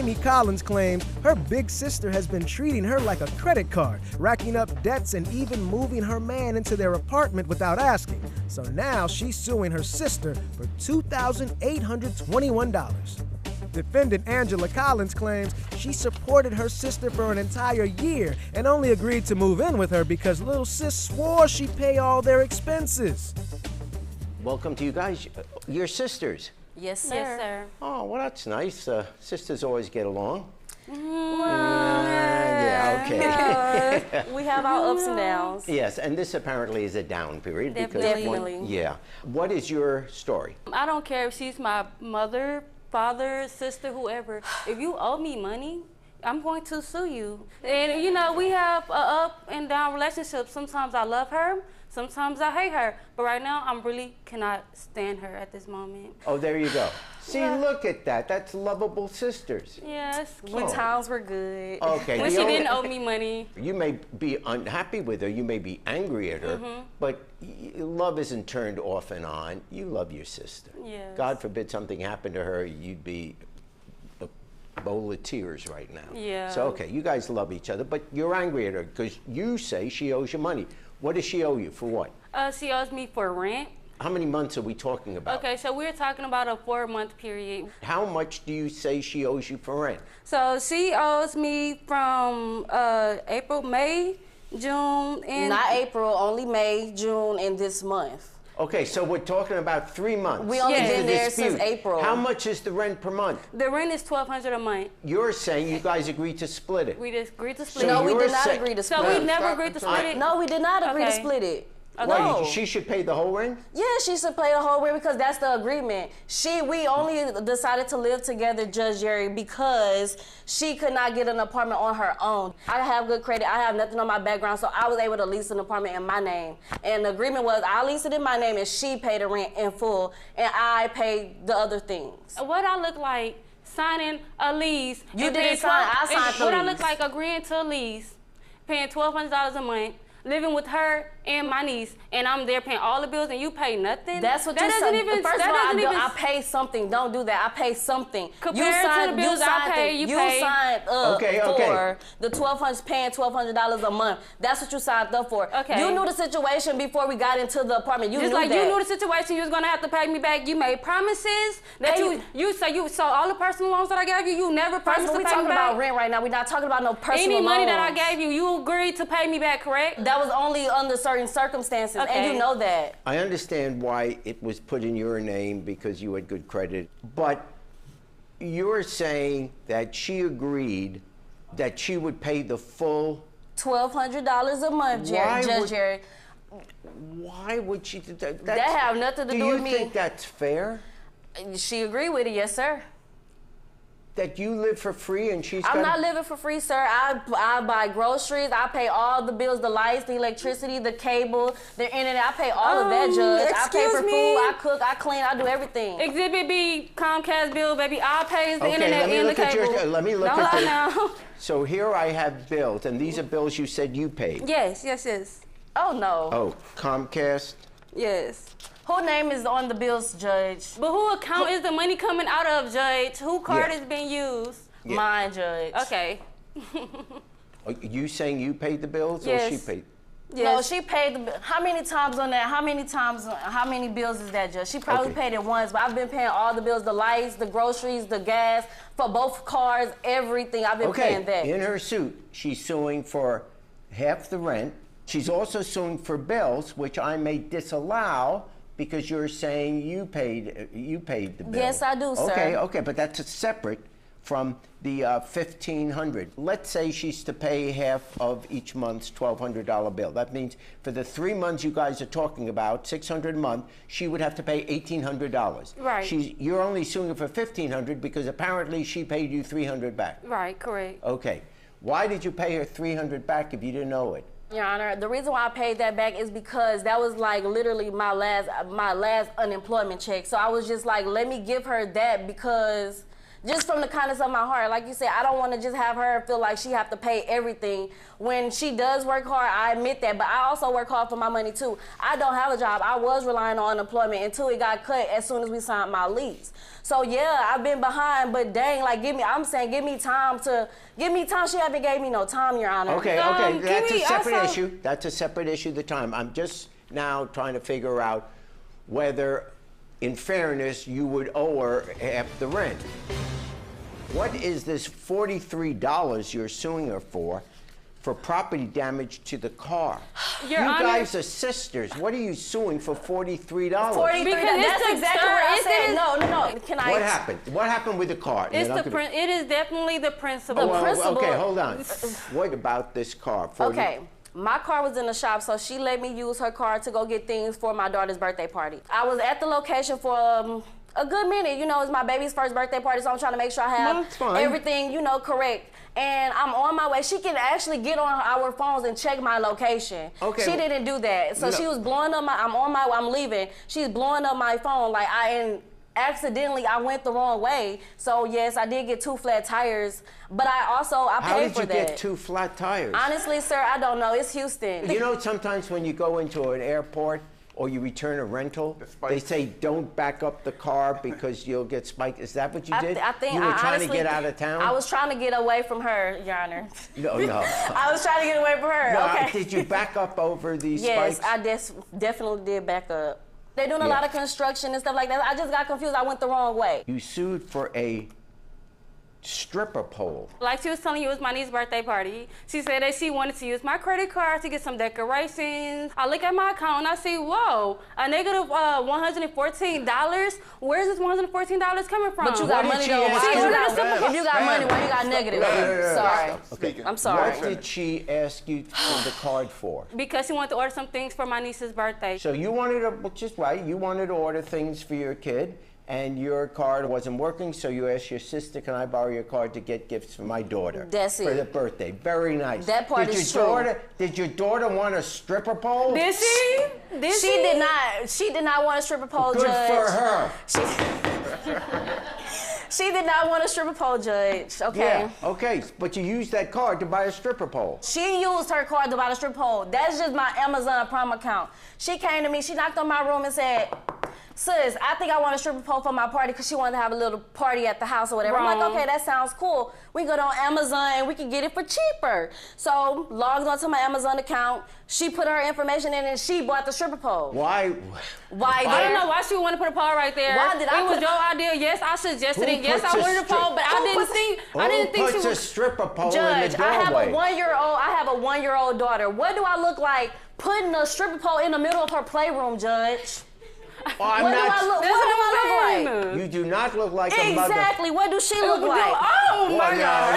Aimee Collins claims her big sister has been treating her like a credit card, racking up debts and even moving her man into their apartment without asking. So now she's suing her sister for $2,821. Defendant Angela Collins claims she supported her sister for an entire year and only agreed to move in with her because little sis swore she'd pay all their expenses. Welcome to you guys. You're sisters. Yes, sir. Yes, sir. Oh, well, that's nice. Sisters always get along. Yeah, okay. we have our ups and downs. Yes, and this apparently is a down period. Definitely. Yeah. What is your story? I don't care if she's my mother, father, sister, whoever. If you owe me money, I'm going to sue you. And you know, we have a up and down relationship. Sometimes I love her, sometimes I hate her. But right now, I really cannot stand her at this moment. Oh, there you go. See, look at that. That's lovable sisters. Yes. When times were good. Okay. When she didn't owe me money. You may be unhappy with her, you may be angry at her, but love isn't turned off and on. You love your sister. Yes. God forbid something happened to her, you'd be a bowl of tears right now. Yeah. So, okay, you guys love each other, but you're angry at her because you say she owes you money. What does she owe you for what? She owes me for rent. How many months are we talking about? Okay, so we're talking about a 4-month period. How much do you say she owes you for rent? So she owes me from April, May, June, and... Not April, only May, June, and this month. Okay, so we're talking about 3 months. We only been there Dispute. since April. How much is the rent per month? The rent is $1,200 a month. You're saying you guys agreed to split it. We just agreed to split So it. No, we you're did not saying- agree to split So it. we never agreed to split it? No, we did not agree to Okay. split it. Okay. Why, No. she should pay the whole rent? Yeah, she should pay the whole rent because that's the agreement. We only decided to live together, Judge Jerry, because she could not get an apartment on her own. I have good credit. I have nothing on my background, so I was able to lease an apartment in my name. And the agreement was I leased it in my name and she paid the rent in full and I paid the other things. What I look like signing a lease. You and didn't paying sign, I signed the What I lease. look like agreeing to a lease, paying $1,200 a month, living with her and my niece, and I'm there paying all the bills, and you pay nothing. That's what that you doesn't said. even. First that of all, doesn't even. I pay something. Don't do that. I pay something. Compared to the bills I pay, you pay. Signed up Okay. for the paying $1,200 a month. That's what you signed up for. Okay. You knew the situation before we got into the apartment. You Just knew like that. you knew the situation, you was gonna have to pay me back. You made promises that so all the personal loans that I gave you, you never First promised of all, to we pay me talking back. about rent right now. We're not talking about no personal Any money that I loans. gave you, you agreed to pay me back, correct? That was only under certain circumstances, and Okay. you know that. I understand why it was put in your name because you had good credit, but you're saying that she agreed that she would pay the full $1,200 a month, Judge Jerry. Why would she do that? That have nothing to do with me. Do you think that's fair? She agreed with it, yes, sir. That you live for free and she's I'm not living for free, sir. I buy groceries. I pay all the bills, the lights, the electricity, the cable, the internet. I pay all of that, Judge. I pay for excuse me? food. I cook. I clean. I do everything. Exhibit B, Comcast bill, baby. I pays the internet let me and the look at cable. let me look Don't at lie this. now. So here I have bills, and these are bills you said you paid. Yes. Oh, no. Oh, Comcast. Yes. Who name is on the bills, Judge? But who account is the money coming out of, Judge? Who card Yeah. is being used? Yeah. Mine, Judge. Okay. Are you saying you paid the bills or she Yes. paid? No, Yes. she paid the bill. How many times on that? How many bills is that, Judge? She probably Okay. paid it once, but I've been paying all the bills, the lights, the groceries, the gas, for both cars, everything. I've been paying that. In her suit, she's suing for half the rent. She's also suing for bills, which I may disallow because you're saying you paid the bill. Yes, I do, sir. Okay, but that's separate from the $1,500. Let's say she's to pay half of each month's $1,200 bill. That means for the 3 months you guys are talking about, $600 a month, she would have to pay $1,800. Right. You're only suing her for $1,500 because apparently she paid you $300 back. Right, correct. Okay. Why did you pay her $300 back if you didn't owe it? Your Honor, the reason why I paid that back is because that was like literally my last unemployment check. So I was just like, let me give her that because just from the kindness of my heart. Like you said, I don't want to just have her feel like she have to pay everything. When she does work hard, I admit that, but I also work hard for my money too. I don't have a job. I was relying on unemployment until it got cut as soon as we signed my lease. So yeah, I've been behind, but dang, like give me time. She haven't gave me no time, Your Honor. Okay, that's a separate issue. That's a separate issue, the time. I'm just now trying to figure out whether, in fairness, you would owe her half the rent. What is this $43 you're suing her for property damage to the car? Your you Honor, guys are sisters. What are you suing for $43? $43. That's exactly what I said. No. Can I? What happened? What happened with the car? It is definitely the principal. Okay, hold on. What about this car? Okay. My car was in the shop, so she let me use her car to go get things for my daughter's birthday party. I was at the location for a good minute. You know, it's my baby's first birthday party, so I'm trying to make sure I have everything, correct. And I'm on my way. She can actually get on our phones and check my location. Okay. She didn't do that. So she was blowing up I'm leaving. She's blowing up my phone accidentally I went the wrong way. So yes, I did get 2 flat tires, but I paid for that. How did you get 2 flat tires? Honestly, sir, I don't know. It's Houston. You know, sometimes when you go into an airport or you return a rental, they say don't back up the car because you'll get spiked. Is that what you did? I think you were trying honestly, to get out of town? I was trying to get away from her, Your Honor. No. I was trying to get away from her. No, okay. Did you back up over these spikes? Yes, I definitely did back up. They're doing a lot of construction and stuff like that. I just got confused. I went the wrong way. You sued for a stripper pole. Like she was telling you, it was my niece's birthday party. She said that she wanted to use my credit card to get some decorations. I look at my account and I see, whoa, a negative $114. Where's this $114 coming from? But you got money though. If you got money, why you got negative? Sorry. Okay. I'm sorry. What did she ask you for the card for? Because she wanted to order some things for my niece's birthday. So you wanted to, which is right, you wanted to order things for your kid, and your card wasn't working, so you asked your sister, can I borrow your card to get gifts for my daughter? That's it. For the birthday. Very nice. That part is true. Did your daughter want a stripper pole? Did she? She did not want a stripper pole, Good Judge. for her. She did not want a stripper pole, Judge. Okay. Yeah, okay, but you used that card to buy a stripper pole. She used her card to buy the stripper pole. That's just my Amazon Prime account. She came to me, she knocked on my room and said, sis, I think I want a stripper pole for my party because she wanted to have a little party at the house or whatever. I'm like, okay, that sounds cool. We go on Amazon and we can get it for cheaper. So logged onto my Amazon account. She put her information in and she bought the stripper pole. Why? I don't know why she wanted to put a pole right there. Why did it was your idea. Yes, I suggested it. Yes, I wanted a pole, but I didn't think she was. Who puts a stripper pole Judge, in the doorway? I have a one-year-old daughter. What do I look like putting a stripper pole in the middle of her playroom, Judge? What do I look like? You do not look like a mother. Exactly. What do she look like? Oh my God.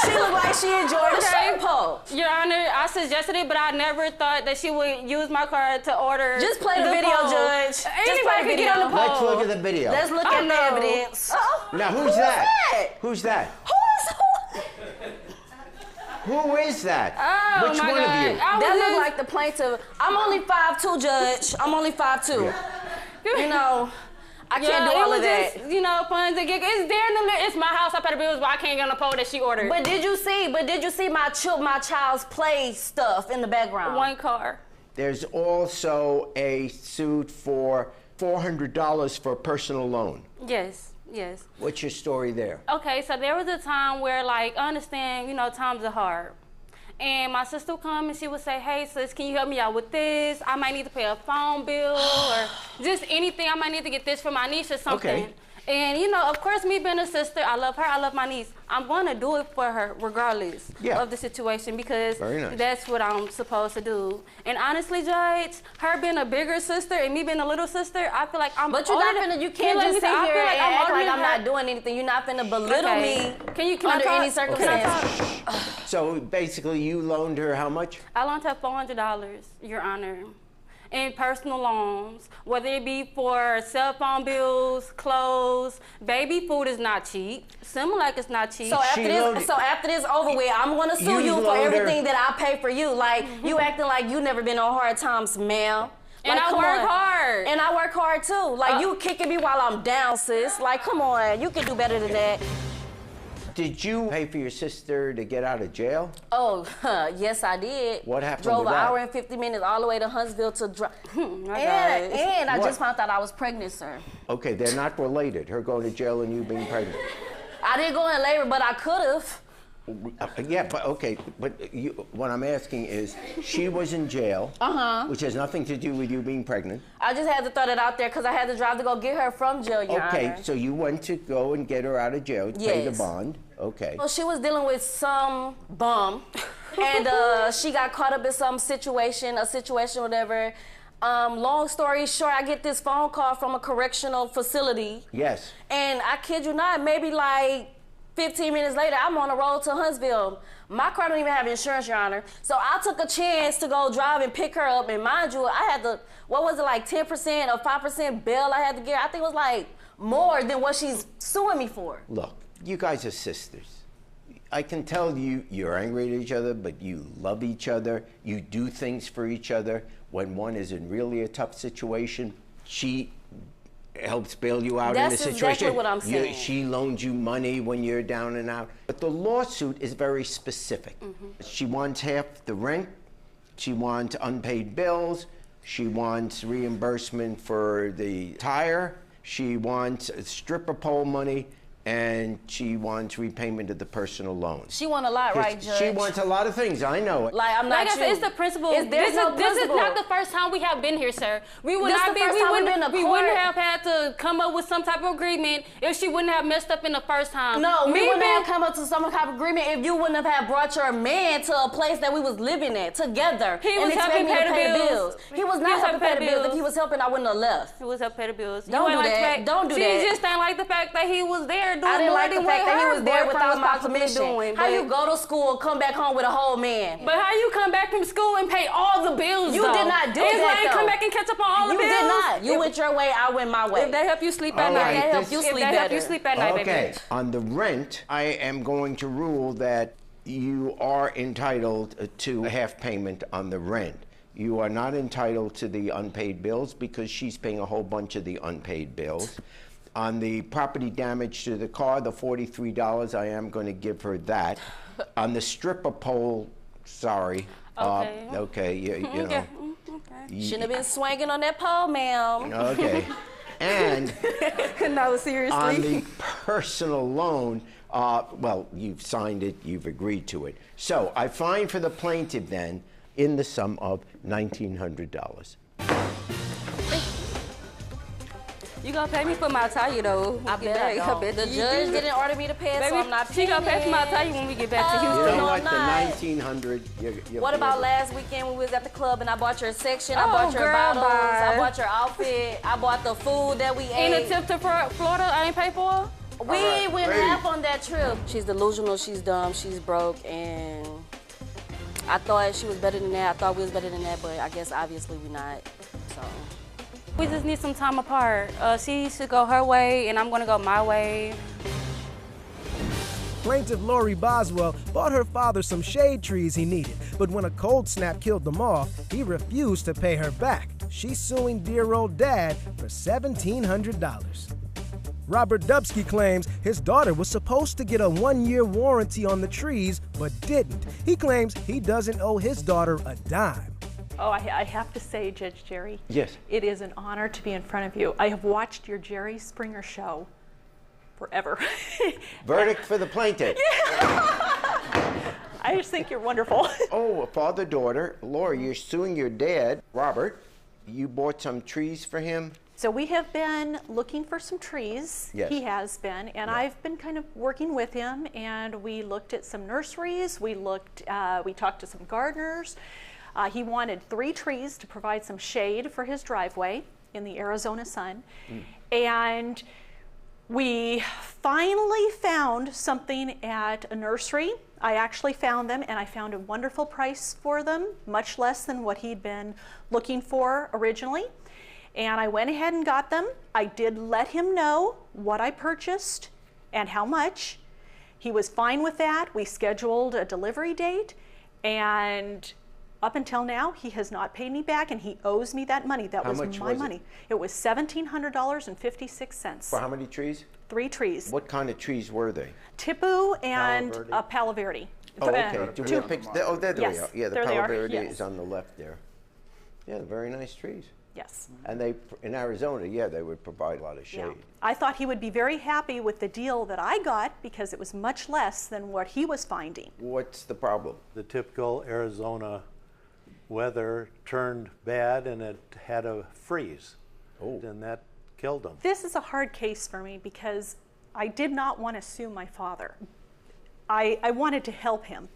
She looked like she enjoyed the stripper pole. Your Honor, I suggested it, but I never thought that she would use my card to order. Just play the video, pole. Judge. Anybody can get on the pole. Let's look at the video. Let's look at the evidence. Now, who's that? Who's that? Who is that? Oh, Which my one God. of you? That look like the plaintiff. I'm only 5'2", Judge. I'm only 5'2". Yeah. You know, I can't do all of that. Just, fun to get. It's there. It's my house. I pay the bills, but I can't get on the pole that she ordered. But did you see my child's play stuff in the background? One car. There's also a suit for $400 for a personal loan. Yes. What's your story there? Okay, so there was a time where, I understand, times are hard. And my sister would come and she would say, hey, sis, can you help me out with this? I might need to pay a phone bill or just anything. I might need to get this for my niece or something. Okay. And, of course, me being a sister, I love her, I love my niece. I'm going to do it for her regardless of the situation because that's what I'm supposed to do. And honestly, Judge, her being a bigger sister and me being a little sister, I feel like I'm But you can't just sit here and act like I'm not doing anything. You're not finna belittle me under any circumstance. Okay. So basically, you loaned her how much? I loaned her $400, Your Honor. In personal loans, whether it be for cell phone bills, clothes, baby food is not cheap. Similac is not cheap. So after this over with, I'm gonna sue you for everything that I pay for you. Like you acting like you never been on hard times, ma'am. And Like, I come work on. hard. And I work hard too. Like, you kicking me while I'm down, sis. Like, come on, you can do better than that. Did you pay for your sister to get out of jail? Oh, yes, I did. What happened Drove with an that? hour and 50 minutes all the way to Huntsville to drive. My and I What? just found out I was pregnant, sir. Okay, they're not related. Her going to jail and you being pregnant. I didn't go in labor, but I could have. Yeah, but okay, but what I'm asking is, she was in jail, which has nothing to do with you being pregnant. I just had to throw that out there because I had to drive to go get her from jail, Your Okay, Honor. so you went to go and get her out of jail, pay the Yes. bond. Okay. Well, she was dealing with some bum, and she got caught up in some situation, whatever. Long story short, I get this phone call from a correctional facility. Yes. And I kid you not, maybe like 15 minutes later, I'm on the road to Huntsville. My car don't even have insurance, Your Honor. So I took a chance to go drive and pick her up. And mind you, I had to, what was it, like 10% or 5% bail I had to get? I think it was like more than what she's suing me for. Look, you guys are sisters. I can tell you're angry at each other, but you love each other. You do things for each other. When one is in really a tough situation, she helps bail you out in a That's situation. exactly what I'm saying. She loans you money when you're down and out. But the lawsuit is very specific. She wants half the rent. She wants unpaid bills. She wants reimbursement for the tire. She wants stripper pole money. And she wants repayment of the personal loan. She want a lot, right, Judge? She wants a lot of things, I know it. Like, I'm not Like I said, you. it's the principle. There's no This is principle. not the first time we have been here, sir. We would This not the be. first time we've been to We court. wouldn't have had to come up with some type of agreement if she wouldn't have messed up in the first time. No, we Me wouldn't being- have come up to some kind of agreement if you wouldn't have had brought your man to a place that we was living at together. He and was expect helping me to pay the bills. He was not helping pay the bills. If bills. he was helping, I wouldn't have left. It was help pay the bills. Don't do that. Don't do she that. She just didn't like the fact that he was there doing I didn't more like the than fact what that he her was there boyfriend without was my supposed to be permission. doing, How but- you go to school, come back home with a whole man? But how you come back from school and pay all the bills? You though? did not do If that, I ain't though. come back and catch up on all the You bills. did not. You went your way, I went my way. If they help you sleep at All night, right, they help you if sleep they help you better. sleep at night, Okay, baby. on the rent, I am going to rule that you are entitled to a half payment on the rent. You are not entitled to the unpaid bills because she's paying a whole bunch of the unpaid bills. On the property damage to the car, the $43, I am going to give her that. On the stripper pole, sorry. Okay. Okay, you know. Okay. Okay. Shouldn't have been swinging on that pole, ma'am. Okay. And No, seriously. on the personal loan, well, you've signed it, you've agreed to it. So I fine for the plaintiff then in the sum of $1,900. You gonna pay me for my tire though? I bet I don't. The judge didn't order me to pay it, Baby, so I'm not she paying gonna pay for my it. tire when we get back to Oh. You Houston. know No, what? I'm The not. $1,900. What about last weekend when we was at the club and I bought your section, I Oh, bought your girl, bottles, I bye. bought your outfit, I bought the food that we Ain't a ate. tip to Florida I ain't pay for? We right, went ladies. half on that trip. She's delusional, she's dumb, she's broke, and I thought she was better than that. I thought we was better than that, but I guess obviously we're not. So We just need some time apart. She should go her way and I'm gonna go my way. Plaintiff Laurie Boswell bought her father some shade trees he needed, but when a cold snap killed them off, he refused to pay her back. She's suing dear old dad for $1,700. Robert Dubsky claims his daughter was supposed to get a 1-year warranty on the trees, but didn't. He claims he doesn't owe his daughter a dime. Oh, I have to say, Judge Jerry. Yes. It is an honor to be in front of you. I have watched your Jerry Springer show forever. Verdict for the plaintiff. I just think you're wonderful. Oh, father-daughter. Laurie, you're suing your dad, Robert. You bought some trees for him? So we have been looking for some trees. Yes. He has been, and I've been kind of working with him, and we looked at some nurseries. We talked to some gardeners. He wanted 3 trees to provide some shade for his driveway in the Arizona sun. And we finally found something at a nursery. I actually found them, and I found a wonderful price for them, much less than what he'd been looking for originally. And I went ahead and got them. I did let him know what I purchased and how much. He was fine with that. We scheduled a delivery date, and Up until now, he has not paid me back, and he owes me that money. That was my money. It was $1,700.56. For how many trees? 3 trees. What kind of trees were they? Tipu and Palo Verde. Oh, okay. Do we have pictures? Oh, there they are. Yeah, the there they Palo are, Verde yes. is on the left there. Yeah, they're very nice trees. Yes. And they, in Arizona, yeah, they would provide a lot of shade. Yeah. I thought he would be very happy with the deal that I got because it was much less than what he was finding. What's the problem? The typical Arizona weather turned bad and it had a freeze. Oh. And that killed him. This is a hard case for me because I did not want to sue my father. I wanted to help him,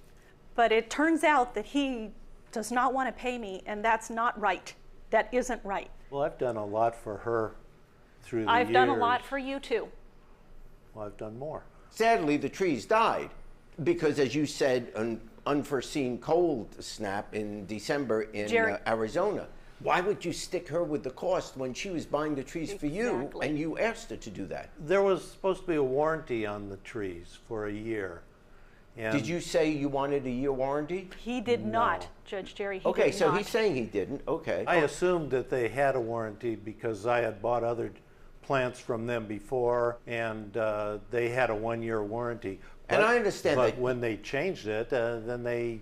but it turns out that he does not want to pay me, and that's not right. That isn't right. Well, I've done a lot for her through the years. I've done a lot for you too. Well, I've done more. Sadly, the trees died because, as you said, an unforeseen cold snap in December in Arizona. Why would you stick her with the cost when she was buying the trees for you and you asked her to do that? There was supposed to be a warranty on the trees for a year. And did you say you wanted a year warranty? He did not, Judge Jerry. He okay, did so not. he's saying he didn't. Okay. I assumed that they had a warranty because I had bought other plants from them before, and they had a 1-year warranty. And I understand but that. When they changed it, then they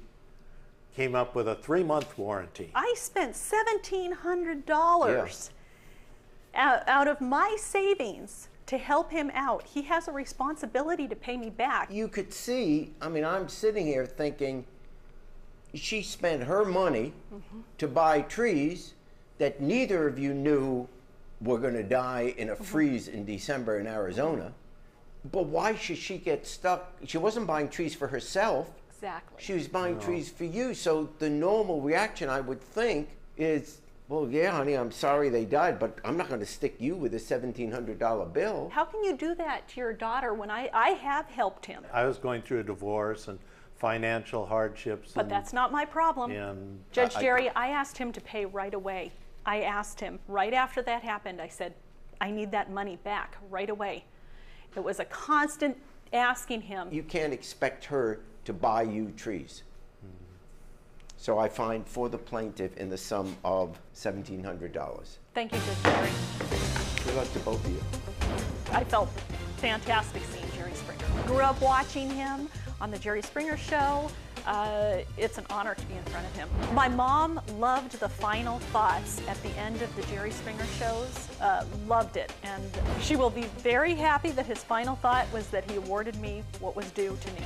came up with a 3-month warranty. I spent $1,700 out of my savings to help him out. He has a responsibility to pay me back. You could see, I mean, I'm sitting here thinking she spent her money to buy trees that neither of you knew were going to die in a freeze in December in Arizona. But why should she get stuck? She wasn't buying trees for herself. Exactly. She was buying trees for you. So the normal reaction, I would think, is, well, yeah, honey, I'm sorry they died, but I'm not going to stick you with a $1,700 bill. How can you do that to your daughter when I have helped him? I was going through a divorce and financial hardships. But that's not my problem. And Judge Jerry, I asked him to pay right away. I asked him right after that happened. I said, I need that money back right away. It was a constant asking him. You can't expect her to buy you trees. So I find for the plaintiff in the sum of $1,700. Thank you, Judge Jerry. Good luck to both of you. I felt fantastic seeing Jerry Springer. Grew up watching him on the Jerry Springer Show. It's an honor to be in front of him. My mom loved the final thoughts at the end of the Jerry Springer shows, loved it. And she will be very happy that his final thought was that he awarded me what was due to me.